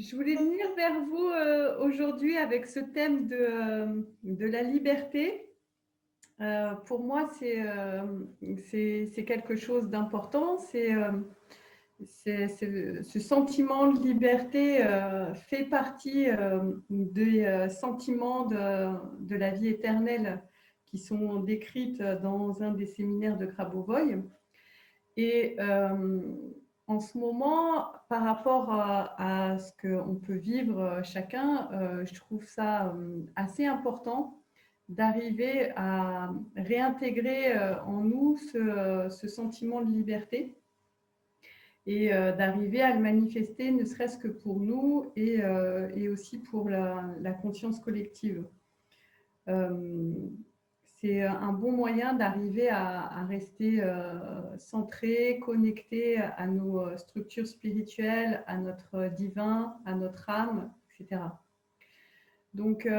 Je voulais venir vers vous aujourd'hui avec ce thème de la liberté. Pour moi, c'est quelque chose d'important. Ce sentiment de liberté fait partie des sentiments de la vie éternelle qui sont décrites dans un des séminaires de Grabovoi. Et en ce moment, par rapport à ce qu'on peut vivre chacun, je trouve ça assez important d'arriver à réintégrer en nous ce sentiment de liberté et d'arriver à le manifester, ne serait-ce que pour nous et aussi pour la conscience collective. C'est un bon moyen d'arriver à rester centré, connecté à nos structures spirituelles, à notre divin, à notre âme, etc. Donc,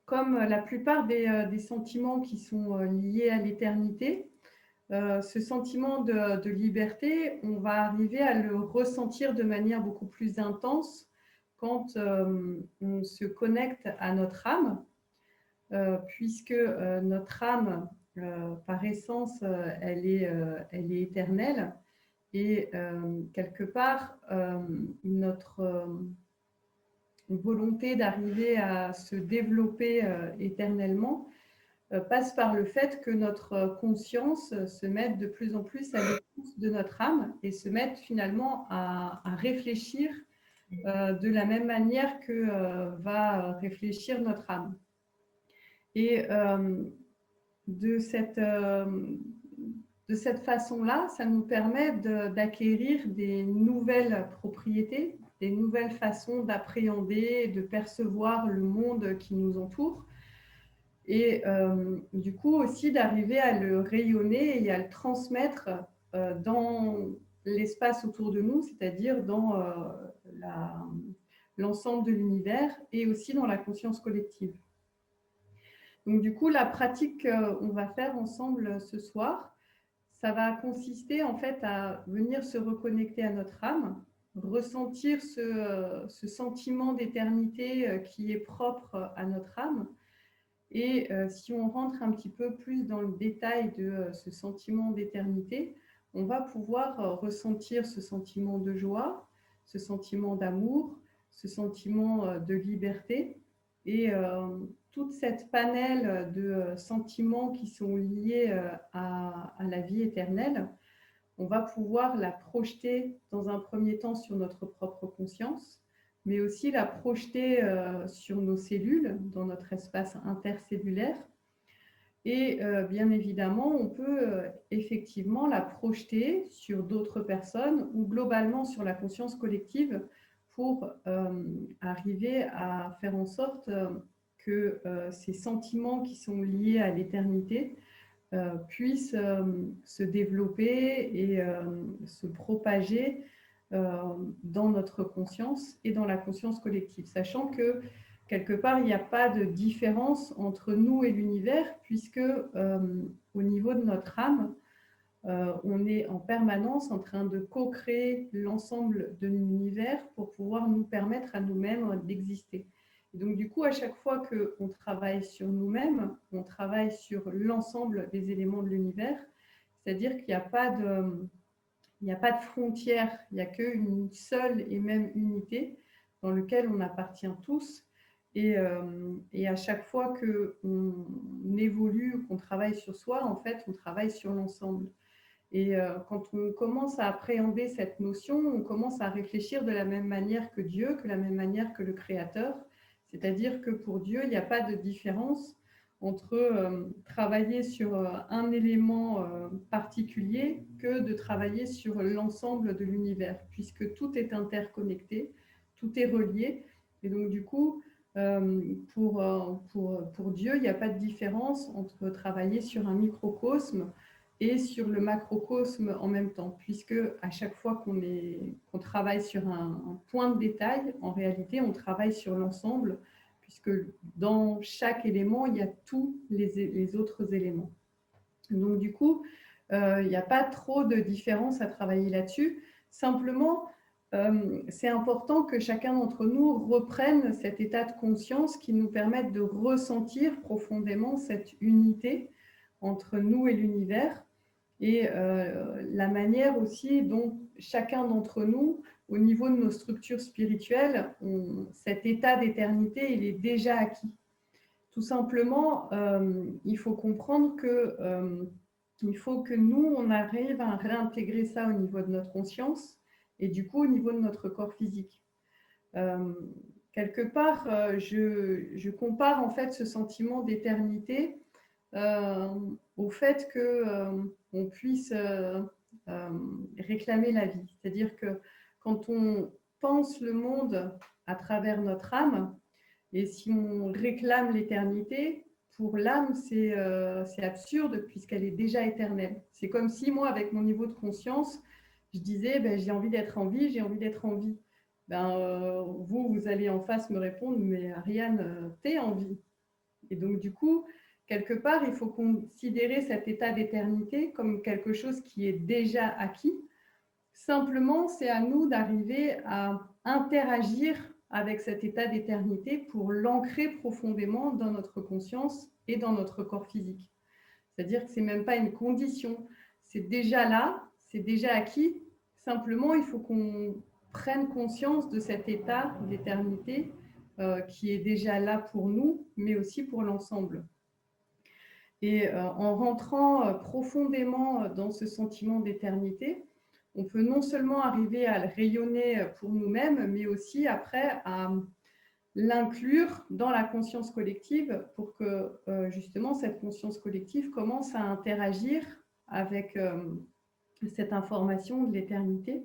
comme la plupart des sentiments qui sont liés à l'éternité, ce sentiment de liberté, on va arriver à le ressentir de manière beaucoup plus intense quand on se connecte à notre âme, puisque notre âme, par essence, elle est éternelle et quelque part, notre volonté d'arriver à se développer éternellement passe par le fait que notre conscience se mette de plus en plus à l'écoute de notre âme et se mette finalement à réfléchir de la même manière que va réfléchir notre âme. Et de cette façon-là, ça nous permet d'acquérir des nouvelles propriétés, des nouvelles façons d'appréhender et de percevoir le monde qui nous entoure. Et du coup aussi d'arriver à le rayonner et à le transmettre dans l'espace autour de nous, c'est-à-dire dans l'ensemble de l'univers et aussi dans la conscience collective. Donc du coup, la pratique qu'on va faire ensemble ce soir, ça va consister en fait à venir se reconnecter à notre âme, ressentir ce sentiment d'éternité qui est propre à notre âme. Et si on rentre un petit peu plus dans le détail de ce sentiment d'éternité, on va pouvoir ressentir ce sentiment de joie, ce sentiment d'amour, ce sentiment de liberté et toute cette panel de sentiments qui sont liés à la vie éternelle. On va pouvoir la projeter dans un premier temps sur notre propre conscience, mais aussi la projeter sur nos cellules, dans notre espace intercellulaire. Et bien évidemment, on peut effectivement la projeter sur d'autres personnes ou globalement sur la conscience collective pour arriver à faire en sorte que ces sentiments qui sont liés à l'éternité puissent se développer et se propager dans notre conscience et dans la conscience collective, sachant que quelque part, il n'y a pas de différence entre nous et l'univers, puisque au niveau de notre âme, on est en permanence en train de co-créer l'ensemble de l'univers pour pouvoir nous permettre à nous-mêmes d'exister. Et donc, du coup, à chaque fois qu'on travaille sur nous-mêmes, on travaille sur l'ensemble des éléments de l'univers, c'est-à-dire qu'il n'y a pas de frontières, il n'y a qu'une seule et même unité dans laquelle on appartient tous. Et à chaque fois qu'on évolue, qu'on travaille sur soi, en fait, on travaille sur l'ensemble. Et quand on commence à appréhender cette notion, on commence à réfléchir de la même manière que Dieu, que la même manière que le Créateur. C'est-à-dire que pour Dieu, il n'y a pas de différence entre travailler sur un élément particulier que de travailler sur l'ensemble de l'univers, puisque tout est interconnecté, tout est relié. Et donc, du coup, pour Dieu, il n'y a pas de différence entre travailler sur un microcosme et sur le macrocosme en même temps, puisque à chaque fois qu'on travaille sur un point de détail, en réalité, on travaille sur l'ensemble, puisque dans chaque élément, il y a tous les autres éléments. Donc, du coup, il n'y a pas trop de différence à travailler là-dessus. Simplement, c'est important que chacun d'entre nous reprenne cet état de conscience qui nous permette de ressentir profondément cette unité entre nous et l'univers et la manière aussi dont chacun d'entre nous, au niveau de nos structures spirituelles, cet état d'éternité, il est déjà acquis. Tout simplement, il faut comprendre qu'il faut que nous, on arrive à réintégrer ça au niveau de notre conscience et du coup au niveau de notre corps physique. Quelque part, je compare en fait ce sentiment d'éternité au fait qu'on puisse réclamer la vie. C'est-à-dire que quand on pense le monde à travers notre âme, et si on réclame l'éternité, pour l'âme, c'est absurde puisqu'elle est déjà éternelle. C'est comme si moi, avec mon niveau de conscience, je disais ben, j'ai envie d'être en vie, j'ai envie d'être en vie. Vous allez en face me répondre mais Ariane, t'es en vie. Et donc du coup, quelque part, il faut considérer cet état d'éternité comme quelque chose qui est déjà acquis. Simplement, c'est à nous d'arriver à interagir avec cet état d'éternité pour l'ancrer profondément dans notre conscience et dans notre corps physique. C'est-à-dire que ce n'est même pas une condition, c'est déjà là, c'est déjà acquis. Simplement, il faut qu'on prenne conscience de cet état d'éternité qui est déjà là pour nous, mais aussi pour l'ensemble. Et en rentrant profondément dans ce sentiment d'éternité, on peut non seulement arriver à le rayonner pour nous-mêmes, mais aussi après à l'inclure dans la conscience collective pour que justement cette conscience collective commence à interagir avec cette information de l'éternité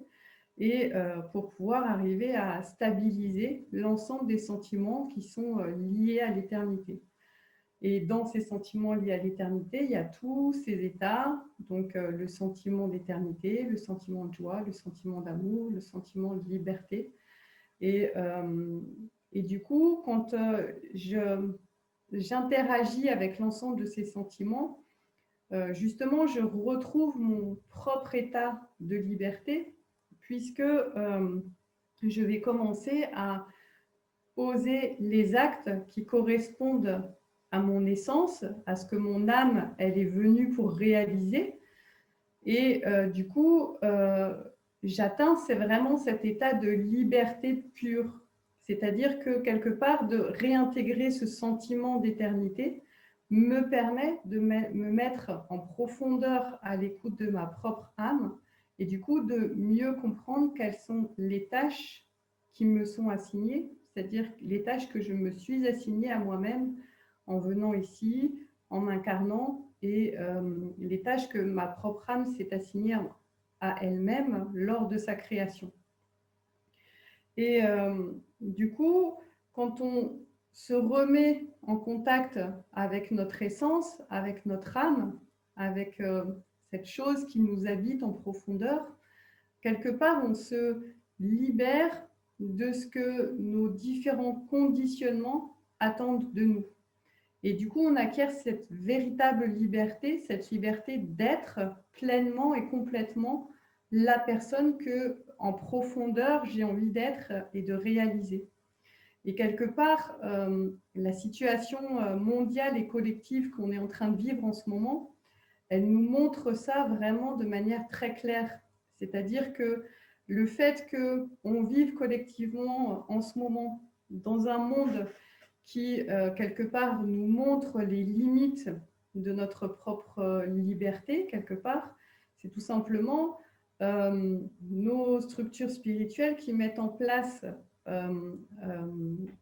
et pour pouvoir arriver à stabiliser l'ensemble des sentiments qui sont liés à l'éternité. Et dans ces sentiments liés à l'éternité, il y a tous ces états, donc le sentiment d'éternité, le sentiment de joie, le sentiment d'amour, le sentiment de liberté. Et du coup, quand j'interagis avec l'ensemble de ces sentiments, justement, je retrouve mon propre état de liberté, puisque je vais commencer à poser les actes qui correspondent à mon essence, à ce que mon âme, elle est venue pour réaliser. Et du coup, j'atteins, c'est vraiment cet état de liberté pure. C'est-à-dire que quelque part, de réintégrer ce sentiment d'éternité me permet de me mettre en profondeur à l'écoute de ma propre âme et du coup de mieux comprendre quelles sont les tâches qui me sont assignées, c'est-à-dire les tâches que je me suis assignées à moi-même en venant ici, en m'incarnant, et les tâches que ma propre âme s'est assignée à elle-même lors de sa création. Et du coup, quand on se remet en contact avec notre essence, avec notre âme, avec cette chose qui nous habite en profondeur, quelque part, on se libère de ce que nos différents conditionnements attendent de nous. Et du coup, on acquiert cette véritable liberté, cette liberté d'être pleinement et complètement la personne que, en profondeur, j'ai envie d'être et de réaliser. Et quelque part, la situation mondiale et collective qu'on est en train de vivre en ce moment, elle nous montre ça vraiment de manière très claire. C'est-à-dire que le fait qu'on vive collectivement en ce moment dans un monde qui, quelque part, nous montre les limites de notre propre liberté, quelque part, c'est tout simplement nos structures spirituelles qui mettent en place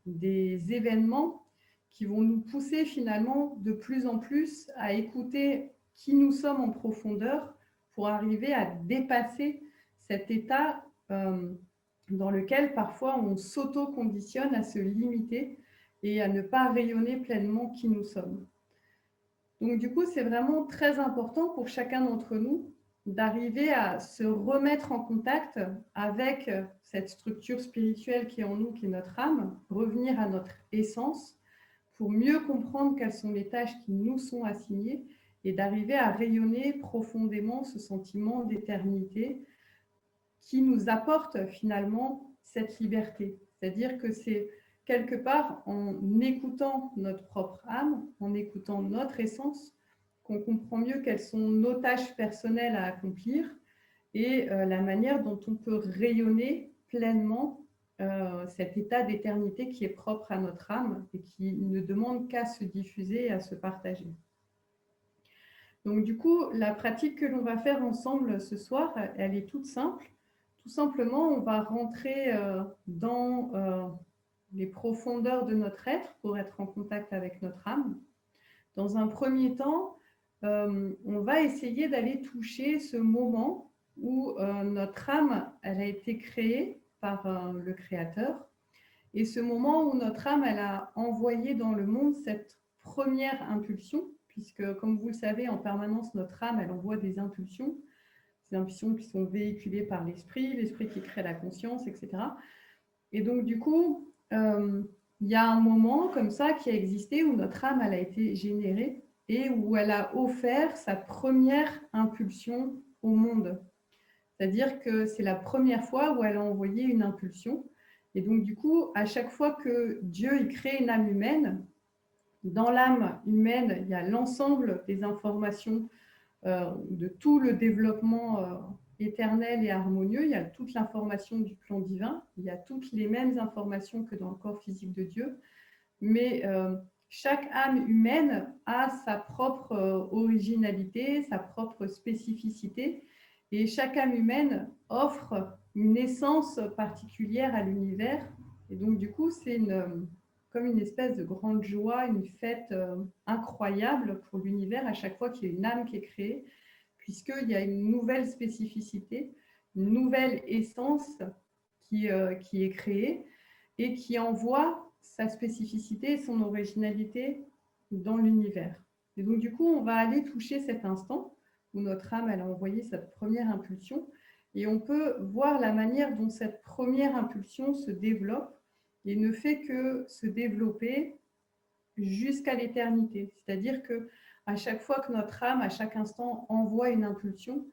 des événements qui vont nous pousser finalement de plus en plus à écouter qui nous sommes en profondeur pour arriver à dépasser cet état dans lequel parfois on s'auto-conditionne à se limiter et à ne pas rayonner pleinement qui nous sommes. Donc du coup, c'est vraiment très important pour chacun d'entre nous d'arriver à se remettre en contact avec cette structure spirituelle qui est en nous, qui est notre âme, revenir à notre essence pour mieux comprendre quelles sont les tâches qui nous sont assignées et d'arriver à rayonner profondément ce sentiment d'éternité qui nous apporte finalement cette liberté. C'est-à-dire que c'est quelque part en écoutant notre propre âme, en écoutant notre essence, qu'on comprend mieux quelles sont nos tâches personnelles à accomplir et la manière dont on peut rayonner pleinement cet état d'éternité qui est propre à notre âme et qui ne demande qu'à se diffuser et à se partager. Donc du coup, la pratique que l'on va faire ensemble ce soir, elle est toute simple. Tout simplement, on va rentrer dans les profondeurs de notre être pour être en contact avec notre âme. Dans un premier temps, on va essayer d'aller toucher ce moment où notre âme, elle a été créée par le Créateur. Et ce moment où notre âme, elle a envoyé dans le monde cette première impulsion, puisque comme vous le savez, en permanence, notre âme, elle envoie des impulsions qui sont véhiculées par l'esprit qui crée la conscience, etc. Et donc, du coup, il y a un moment comme ça qui a existé où notre âme, elle a été générée et où elle a offert sa première impulsion au monde. C'est-à-dire que c'est la première fois où elle a envoyé une impulsion. Et donc, du coup, à chaque fois que Dieu il crée une âme humaine, dans l'âme humaine, il y a l'ensemble des informations de tout le développement éternel et harmonieux. Il y a toute l'information du plan divin. Il y a toutes les mêmes informations que dans le corps physique de Dieu. Mais chaque âme humaine a sa propre originalité, sa propre spécificité. Et chaque âme humaine offre une essence particulière à l'univers. Et donc, du coup, c'est comme une espèce de grande joie, une fête incroyable pour l'univers à chaque fois qu'il y a une âme qui est créée, puisqu'il y a une nouvelle spécificité, une nouvelle essence qui est créée et qui envoie sa spécificité et son originalité dans l'univers. Et donc, du coup, on va aller toucher cet instant où notre âme, elle a envoyé cette première impulsion, et on peut voir la manière dont cette première impulsion se développe et ne fait que se développer jusqu'à l'éternité. C'est-à-dire que à chaque fois que notre âme, à chaque instant, envoie une impulsion,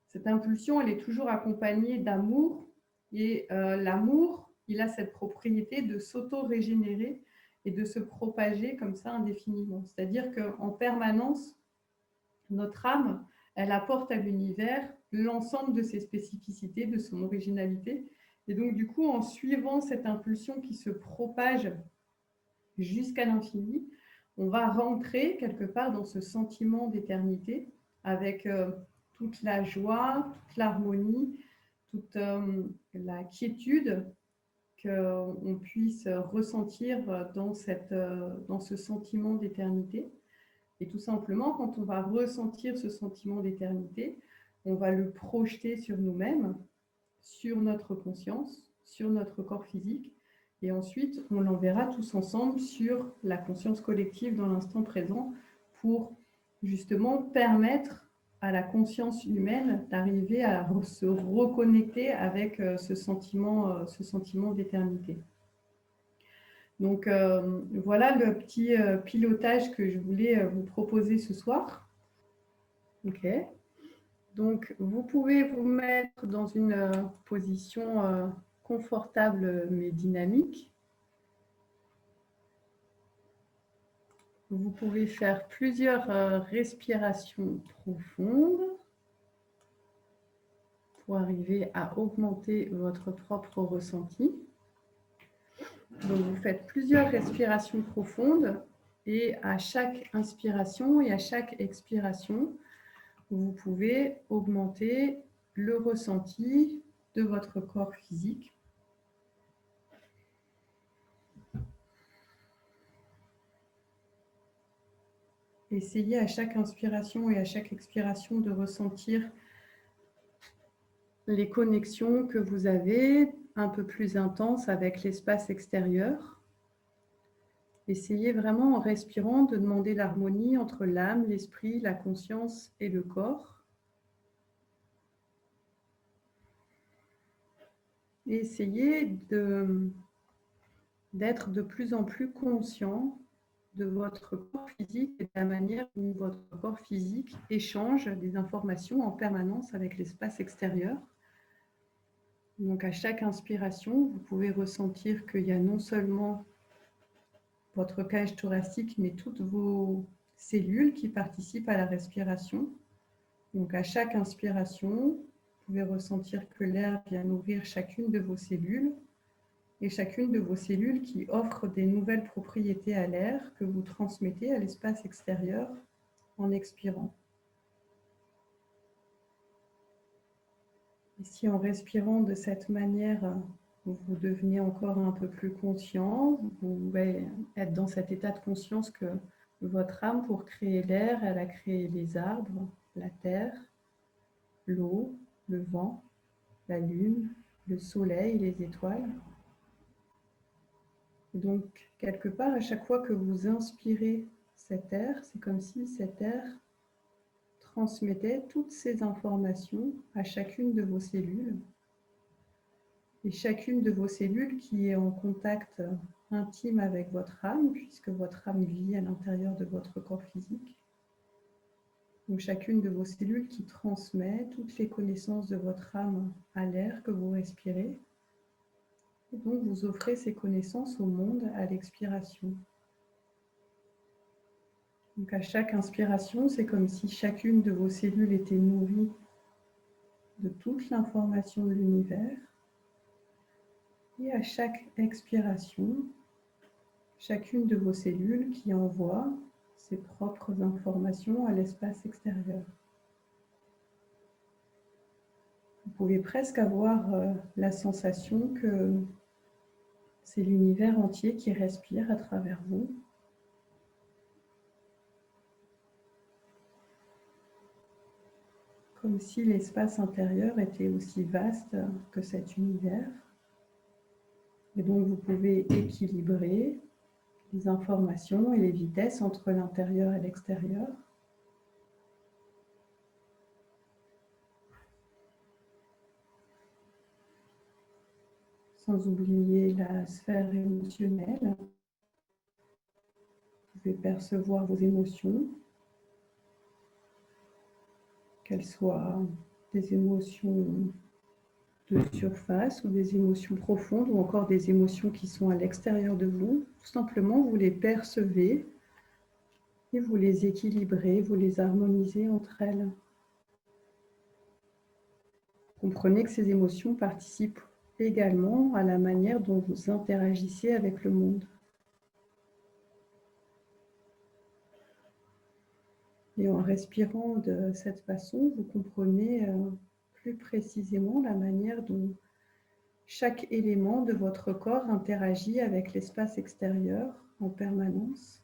cette impulsion, elle est toujours accompagnée d'amour, et l'amour, il a cette propriété de s'auto-régénérer et de se propager comme ça indéfiniment. C'est-à-dire qu'en permanence, notre âme, elle apporte à l'univers l'ensemble de ses spécificités, de son originalité. Et donc, du coup, en suivant cette impulsion qui se propage jusqu'à l'infini, on va rentrer quelque part dans ce sentiment d'éternité avec toute la joie, toute l'harmonie, toute la quiétude qu'on puisse ressentir dans ce sentiment d'éternité. Et tout simplement, quand on va ressentir ce sentiment d'éternité, on va le projeter sur nous-mêmes, sur notre conscience, sur notre corps physique. Et ensuite, on l'enverra tous ensemble sur la conscience collective dans l'instant présent pour justement permettre à la conscience humaine d'arriver à se reconnecter avec ce sentiment d'éternité. Donc, voilà le petit pilotage que je voulais vous proposer ce soir. OK. Donc, vous pouvez vous mettre dans une position confortable mais dynamique. Vous pouvez faire plusieurs respirations profondes pour arriver à augmenter votre propre ressenti. Donc, vous faites plusieurs respirations profondes et à chaque inspiration et à chaque expiration, vous pouvez augmenter le ressenti de votre corps physique. Essayez à chaque inspiration et à chaque expiration de ressentir les connexions que vous avez un peu plus intenses avec l'espace extérieur. Essayez vraiment en respirant de demander l'harmonie entre l'âme, l'esprit, la conscience et le corps. Et essayez d'être de plus en plus conscient de votre corps physique et de la manière dont votre corps physique échange des informations en permanence avec l'espace extérieur. Donc, à chaque inspiration, vous pouvez ressentir qu'il y a non seulement votre cage thoracique, mais toutes vos cellules qui participent à la respiration. Donc, à chaque inspiration, vous pouvez ressentir que l'air vient nourrir chacune de vos cellules et chacune de vos cellules qui offrent des nouvelles propriétés à l'air que vous transmettez à l'espace extérieur en expirant. Ici, en respirant de cette manière, vous devenez encore un peu plus conscient. Vous pouvez être dans cet état de conscience que votre âme, pour créer l'air, elle a créé les arbres, la terre, l'eau, le vent, la lune, le soleil, les étoiles. Et donc, quelque part, à chaque fois que vous inspirez cet air, c'est comme si cet air transmettait toutes ces informations à chacune de vos cellules. Et chacune de vos cellules qui est en contact intime avec votre âme, puisque votre âme vit à l'intérieur de votre corps physique. Donc chacune de vos cellules qui transmet toutes les connaissances de votre âme à l'air que vous respirez. Et donc vous offrez ces connaissances au monde à l'expiration. Donc à chaque inspiration, c'est comme si chacune de vos cellules était nourrie de toute l'information de l'univers. Et à chaque expiration, chacune de vos cellules qui envoie ses propres informations à l'espace extérieur. Vous pouvez presque avoir la sensation que c'est l'univers entier qui respire à travers vous. Comme si l'espace intérieur était aussi vaste que cet univers. Et donc vous pouvez équilibrer les informations et les vitesses entre l'intérieur et l'extérieur. Sans oublier la sphère émotionnelle. Vous pouvez percevoir vos émotions, qu'elles soient des émotions de surface ou des émotions profondes ou encore des émotions qui sont à l'extérieur de vous. Tout simplement, vous les percevez et vous les équilibrez, vous les harmonisez entre elles. Comprenez que ces émotions participent également à la manière dont vous interagissez avec le monde. Et en respirant de cette façon, vous comprenez plus précisément la manière dont chaque élément de votre corps interagit avec l'espace extérieur en permanence.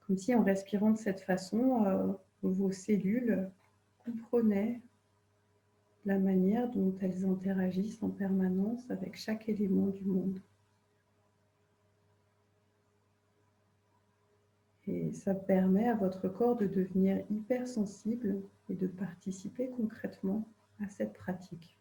Comme si en respirant de cette façon, vos cellules comprenaient la manière dont elles interagissent en permanence avec chaque élément du monde. Et ça permet à votre corps de devenir hypersensible et de participer concrètement à cette pratique.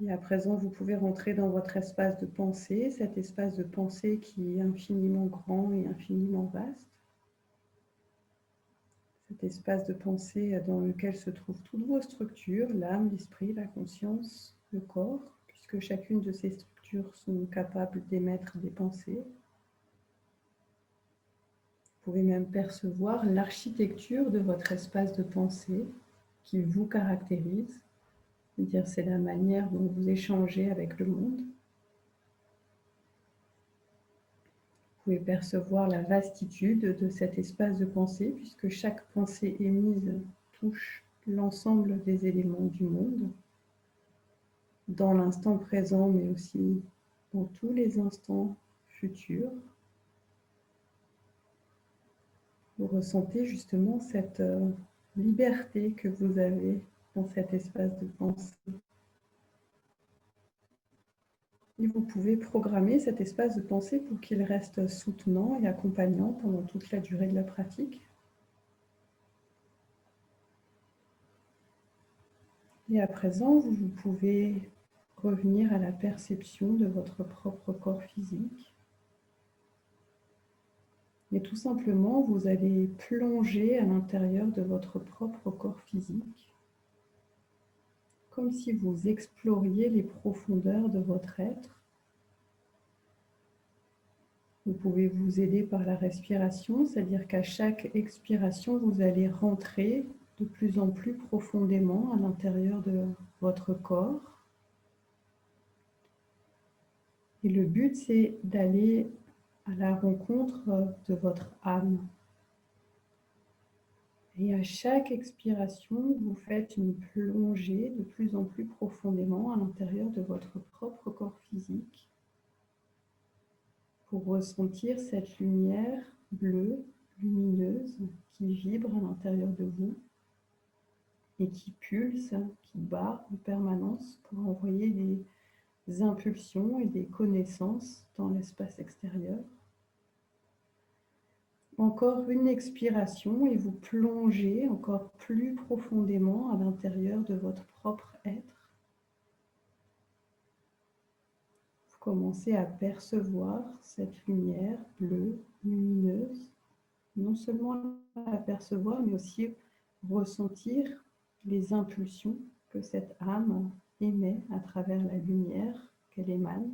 Et à présent, vous pouvez rentrer dans votre espace de pensée, cet espace de pensée qui est infiniment grand et infiniment vaste. Cet espace de pensée dans lequel se trouvent toutes vos structures, l'âme, l'esprit, la conscience, le corps, puisque chacune de ces structures sont capables d'émettre des pensées. Vous pouvez même percevoir l'architecture de votre espace de pensée qui vous caractérise, c'est-à-dire c'est la manière dont vous échangez avec le monde. Vous pouvez percevoir la vastitude de cet espace de pensée puisque chaque pensée émise touche l'ensemble des éléments du monde, dans l'instant présent mais aussi dans tous les instants futurs. Vous ressentez justement cette liberté que vous avez dans cet espace de pensée. Et vous pouvez programmer cet espace de pensée pour qu'il reste soutenant et accompagnant pendant toute la durée de la pratique. Et à présent, vous pouvez revenir à la perception de votre propre corps physique. Et tout simplement, vous allez plonger à l'intérieur de votre propre corps physique. comme si vous exploriez les profondeurs de votre être. Vous pouvez vous aider par la respiration, c'est-à-dire qu'à chaque expiration, vous allez rentrer de plus en plus profondément à l'intérieur de votre corps. Et le but, c'est d'aller à la rencontre de votre âme. Et à chaque expiration, vous faites une plongée de plus en plus profondément à l'intérieur de votre propre corps physique pour ressentir cette lumière bleue, lumineuse, qui vibre à l'intérieur de vous et qui pulse, qui bat en permanence pour envoyer des impulsions et des connaissances dans l'espace extérieur. Encore une expiration et vous plongez encore plus profondément à l'intérieur de votre propre être. Vous commencez à percevoir cette lumière bleue, lumineuse. Non seulement la percevoir, mais aussi ressentir les impulsions que cette âme émet à travers la lumière qu'elle émane.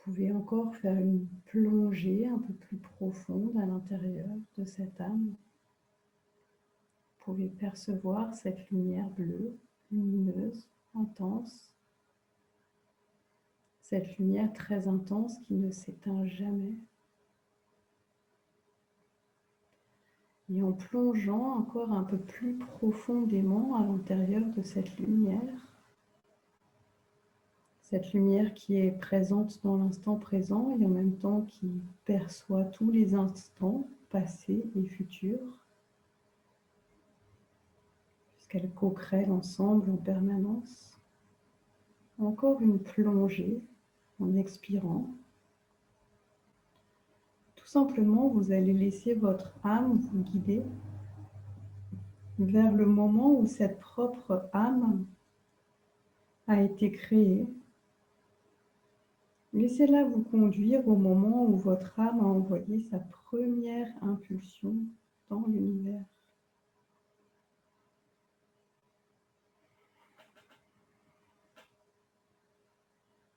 Vous pouvez encore faire une plongée un peu plus profonde à l'intérieur de cette âme. Vous pouvez percevoir cette lumière bleue, lumineuse, intense. Cette lumière très intense qui ne s'éteint jamais. Et en plongeant encore un peu plus profondément à l'intérieur de cette lumière qui est présente dans l'instant présent et en même temps qui perçoit tous les instants passés et futurs, puisqu'elles co-créent l'ensemble en permanence. Encore une plongée en expirant. Tout simplement, vous allez laisser votre âme vous guider vers le moment où cette propre âme a été créée. Laissez-la vous conduire au moment où votre âme a envoyé sa première impulsion dans l'univers.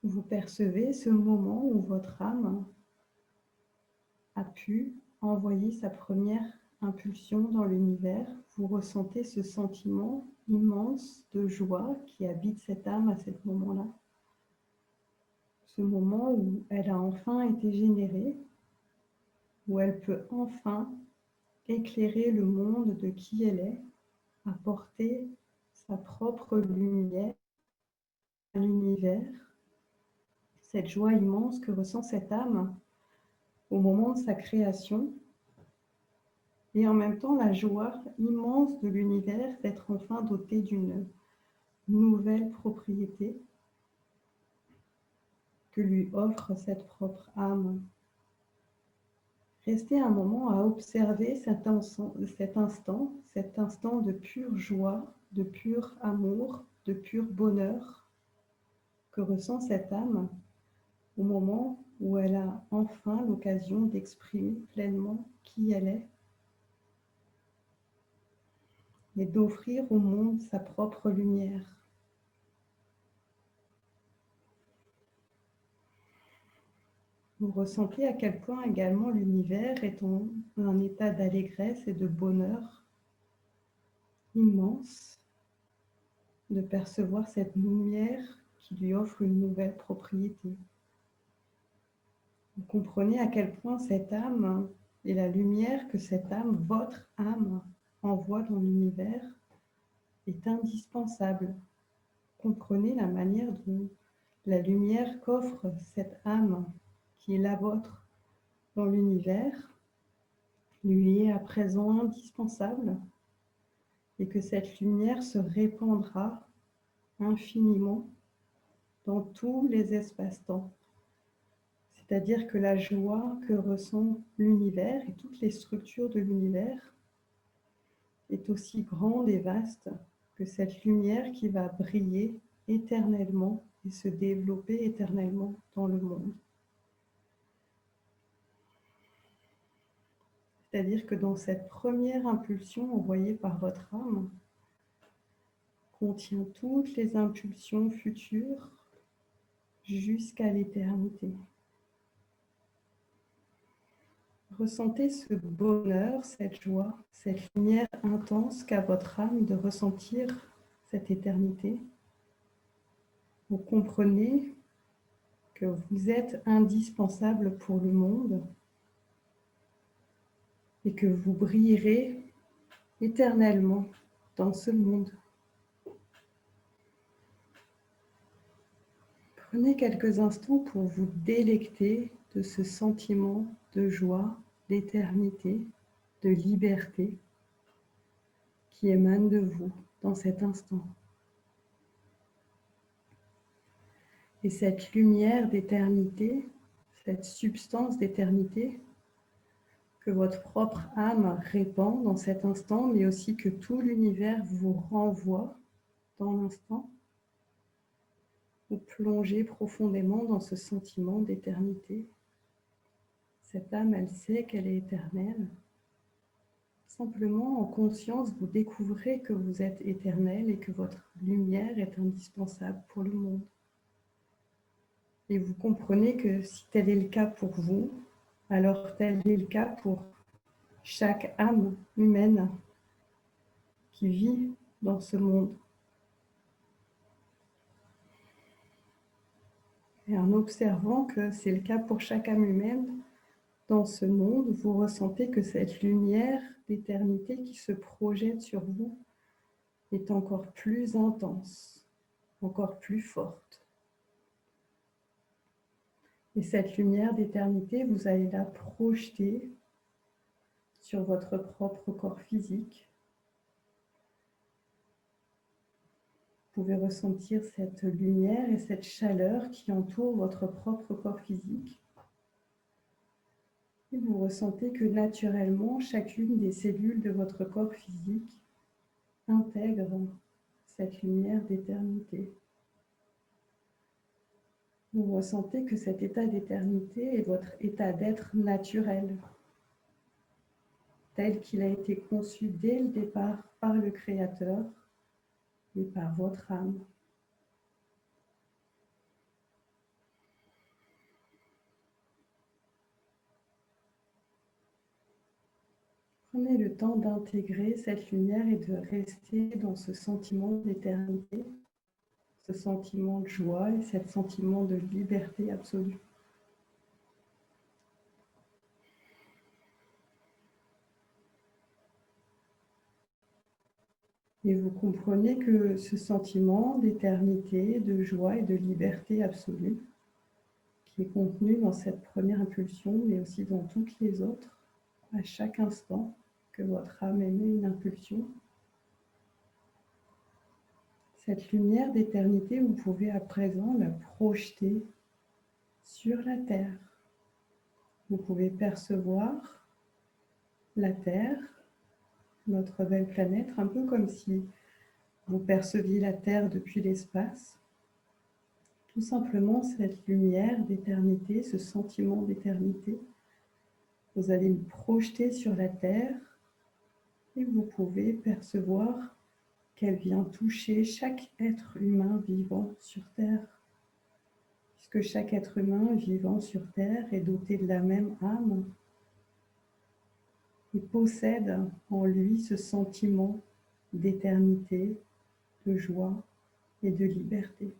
Vous percevez ce moment où votre âme a pu envoyer sa première impulsion dans l'univers. Vous ressentez ce sentiment immense de joie qui habite cette âme à ce moment-là. Ce moment où elle a enfin été générée, où elle peut enfin éclairer le monde de qui elle est, apporter sa propre lumière à l'univers, cette joie immense que ressent cette âme au moment de sa création, et en même temps la joie immense de l'univers d'être enfin doté d'une nouvelle propriété que lui offre cette propre âme. Restez un moment à observer cet instant de pure joie, de pur amour, de pur bonheur que ressent cette âme au moment où elle a enfin l'occasion d'exprimer pleinement qui elle est et d'offrir au monde sa propre lumière. Vous ressentez à quel point également l'univers est en un état d'allégresse et de bonheur immense de percevoir cette lumière qui lui offre une nouvelle propriété. Vous comprenez à quel point cette âme et la lumière que cette âme, votre âme, envoie dans l'univers est indispensable. Comprenez la manière dont la lumière qu'offre cette âme qui est la vôtre dans l'univers lui est à présent indispensable et que cette lumière se répandra infiniment dans tous les espaces-temps. C'est-à-dire que la joie que ressent l'univers et toutes les structures de l'univers est aussi grande et vaste que cette lumière qui va briller éternellement et se développer éternellement dans le monde. C'est-à-dire que dans cette première impulsion envoyée par votre âme, contient toutes les impulsions futures jusqu'à l'éternité. Ressentez ce bonheur, cette joie, cette lumière intense qu'a votre âme de ressentir cette éternité. Vous comprenez que vous êtes indispensable pour le monde et que vous brillerez éternellement dans ce monde. Prenez quelques instants pour vous délecter de ce sentiment de joie, d'éternité, de liberté qui émane de vous dans cet instant. Et cette lumière d'éternité, cette substance d'éternité que votre propre âme répand dans cet instant, mais aussi que tout l'univers vous renvoie dans l'instant, vous plongez profondément dans ce sentiment d'éternité. Cette âme, elle sait qu'elle est éternelle. Simplement, en conscience, vous découvrez que vous êtes éternel et que votre lumière est indispensable pour le monde. Et vous comprenez que si tel est le cas pour vous, alors tel est le cas pour chaque âme humaine qui vit dans ce monde. Et en observant que c'est le cas pour chaque âme humaine dans ce monde, vous ressentez que cette lumière d'éternité qui se projette sur vous est encore plus intense, encore plus forte. Et cette lumière d'éternité, vous allez la projeter sur votre propre corps physique. Vous pouvez ressentir cette lumière et cette chaleur qui entoure votre propre corps physique. Et vous ressentez que naturellement, chacune des cellules de votre corps physique intègre cette lumière d'éternité. Vous ressentez que cet état d'éternité est votre état d'être naturel, tel qu'il a été conçu dès le départ par le Créateur et par votre âme. Prenez le temps d'intégrer cette lumière et de rester dans ce sentiment d'éternité, ce sentiment de joie et ce sentiment de liberté absolue. Et vous comprenez que ce sentiment d'éternité, de joie et de liberté absolue, qui est contenu dans cette première impulsion, mais aussi dans toutes les autres, à chaque instant que votre âme émet une impulsion, cette lumière d'éternité, vous pouvez à présent la projeter sur la Terre. Vous pouvez percevoir la Terre, notre belle planète, un peu comme si vous perceviez la Terre depuis l'espace. Tout simplement cette lumière d'éternité, ce sentiment d'éternité, vous allez le projeter sur la Terre et vous pouvez percevoir qu'elle vient toucher chaque être humain vivant sur Terre. Puisque chaque être humain vivant sur Terre est doté de la même âme et possède en lui ce sentiment d'éternité, de joie et de liberté.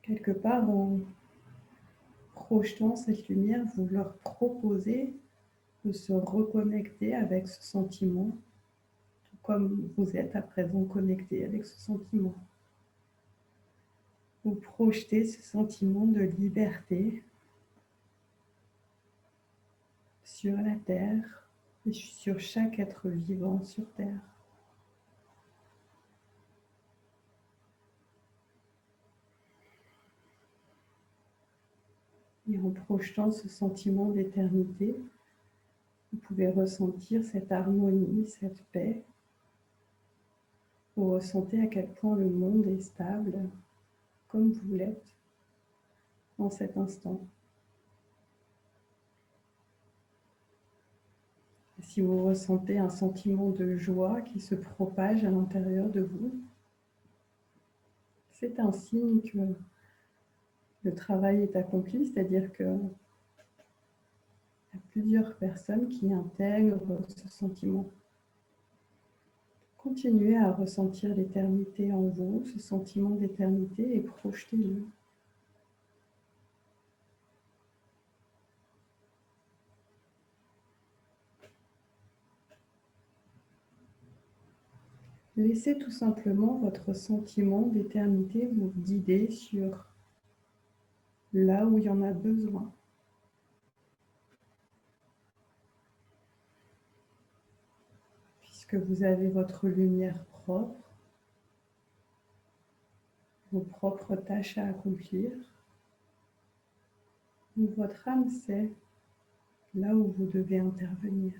Quelque part, en projetant cette lumière, vous leur proposez de se reconnecter avec ce sentiment, tout comme vous êtes à présent connecté avec ce sentiment. Vous projetez ce sentiment de liberté sur la Terre et sur chaque être vivant sur Terre. Et en projetant ce sentiment d'éternité, vous pouvez ressentir cette harmonie, cette paix. Vous ressentez à quel point le monde est stable, comme vous l'êtes en cet instant. si vous ressentez un sentiment de joie qui se propage à l'intérieur de vous, c'est un signe que le travail est accompli, c'est-à-dire qu'il y a plusieurs personnes qui intègrent ce sentiment. Continuez à ressentir l'éternité en vous, ce sentiment d'éternité, et projetez-le. Laissez tout simplement votre sentiment d'éternité vous guider sur là où il y en a besoin. Puisque vous avez votre lumière propre, vos propres tâches à accomplir, votre âme sait là où vous devez intervenir.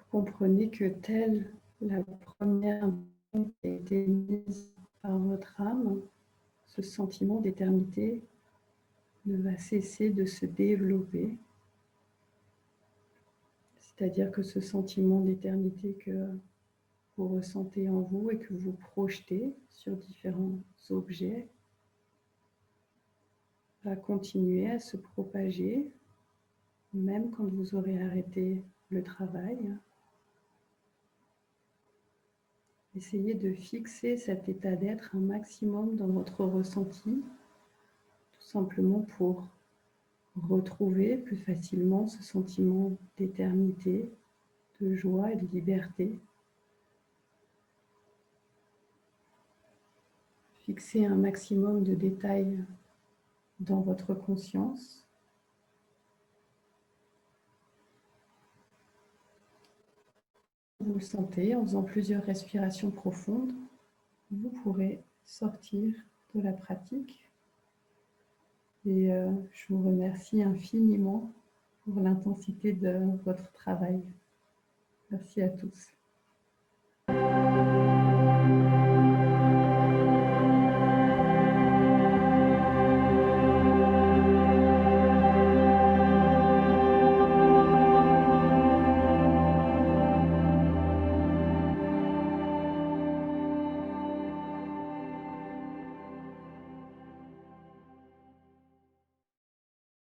Comprenez que telle la première intention qui a été mise par votre âme, ce sentiment d'éternité ne va cesser de se développer. C'est-à-dire que ce sentiment d'éternité que vous ressentez en vous et que vous projetez sur différents objets va continuer à se propager, même quand vous aurez arrêté le travail. Essayez de fixer cet état d'être un maximum dans votre ressenti, tout simplement pour retrouver plus facilement ce sentiment d'éternité, de joie et de liberté. Fixez un maximum de détails dans votre conscience. Vous le sentez, en faisant plusieurs respirations profondes, vous pourrez sortir de la pratique. Et je vous remercie infiniment pour l'intensité de votre travail. Merci à tous.